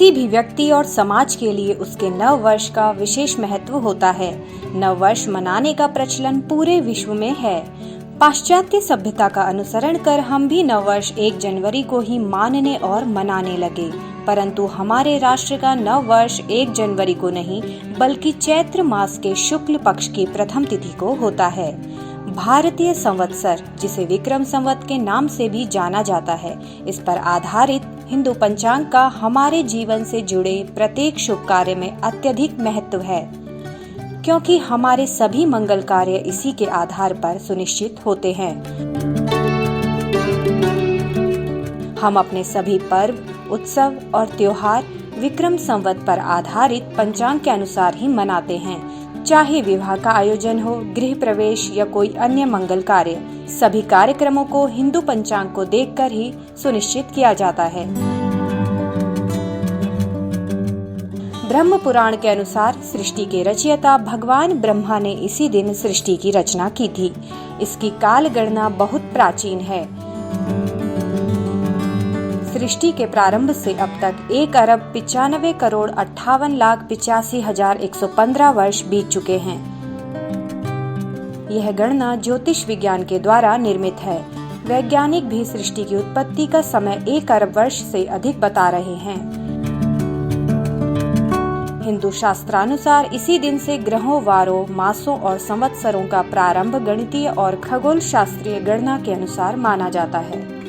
किसी भी व्यक्ति और समाज के लिए उसके नव वर्ष का विशेष महत्व होता है। नव वर्ष मनाने का प्रचलन पूरे विश्व में है। पाश्चात्य सभ्यता का अनुसरण कर हम भी नव वर्ष 1 जनवरी को ही मानने और मनाने लगे, परंतु हमारे राष्ट्र का नव वर्ष 1 जनवरी को नहीं बल्कि चैत्र मास के शुक्ल पक्ष की प्रथम तिथि को होता है। भारतीय संवत्सर, जिसे विक्रम संवत के नाम से भी जाना जाता है, इस पर आधारित हिंदू पंचांग का हमारे जीवन से जुड़े प्रत्येक शुभ कार्य में अत्यधिक महत्व है, क्योंकि हमारे सभी मंगल कार्य इसी के आधार पर सुनिश्चित होते हैं। हम अपने सभी पर्व, उत्सव और त्योहार विक्रम संवत पर आधारित पंचांग के अनुसार ही मनाते हैं। चाहे विवाह का आयोजन हो, गृह प्रवेश या कोई अन्य मंगल कार्य, सभी कार्यक्रमों को हिंदू पंचांग को देखकर ही सुनिश्चित किया जाता है। ब्रह्म पुराण के अनुसार सृष्टि के रचयिता भगवान ब्रह्मा ने इसी दिन सृष्टि की रचना की थी। इसकी काल गणना बहुत प्राचीन है। सृष्टि के प्रारंभ से अब तक 1,95,58,85,115 वर्ष बीत चुके हैं। यह गणना ज्योतिष विज्ञान के द्वारा निर्मित है। वैज्ञानिक भी सृष्टि की उत्पत्ति का समय 1 अरब वर्ष से अधिक बता रहे हैं। हिंदू शास्त्रानुसार इसी दिन से ग्रहों, वारों, मासों और संवत्सरों का प्रारंभ गणितीय और खगोल शास्त्रीय गणना के अनुसार माना जाता है।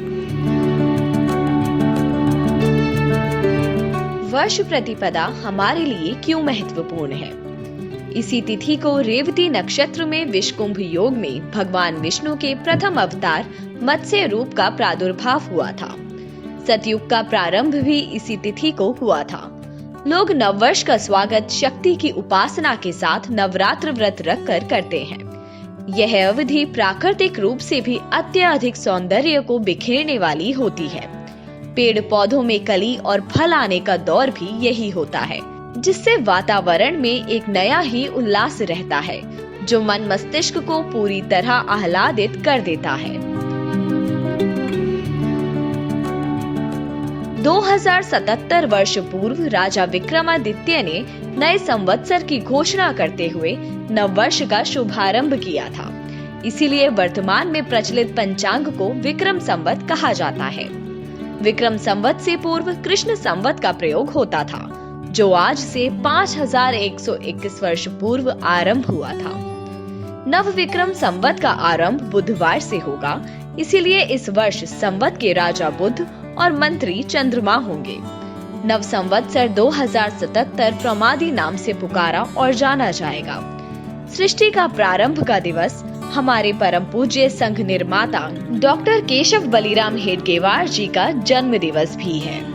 वर्ष प्रतिपदा हमारे लिए क्यों महत्वपूर्ण है? इसी तिथि को रेवती नक्षत्र में विषकुंभ योग में भगवान विष्णु के प्रथम अवतार मत्स्य रूप का प्रादुर्भाव हुआ था। सतयुग का प्रारंभ भी इसी तिथि को हुआ था। लोग नववर्ष का स्वागत शक्ति की उपासना के साथ नवरात्र व्रत रखकर करते हैं। यह अवधि प्राकृतिक रूप से भी अत्यधिक सौंदर्य को बिखेरने वाली होती है। पेड़ पौधों में कली और फल आने का दौर भी यही होता है, जिससे वातावरण में एक नया ही उल्लास रहता है, जो मन मस्तिष्क को पूरी तरह आह्लादित कर देता है। 2077 वर्ष पूर्व राजा विक्रमादित्य ने नए संवत्सर की घोषणा करते हुए नववर्ष का शुभारंभ किया था। इसीलिए वर्तमान में प्रचलित पंचांग को विक्रम संवत कहा जाता है। विक्रम संवत से पूर्व कृष्ण संवत का प्रयोग होता था, जो आज से 5121 वर्ष पूर्व आरंभ हुआ था। नव विक्रम संवत का आरंभ बुधवार से होगा, इसीलिए इस वर्ष संवत के राजा बुध और मंत्री चंद्रमा होंगे। नव संवत्सर 2077 प्रमादी नाम से पुकारा और जाना जाएगा। सृष्टि का प्रारंभ का दिवस हमारे परम पूज्य संघ निर्माता डॉक्टर केशव बलिराम हेडगेवार जी का जन्म दिवस भी है।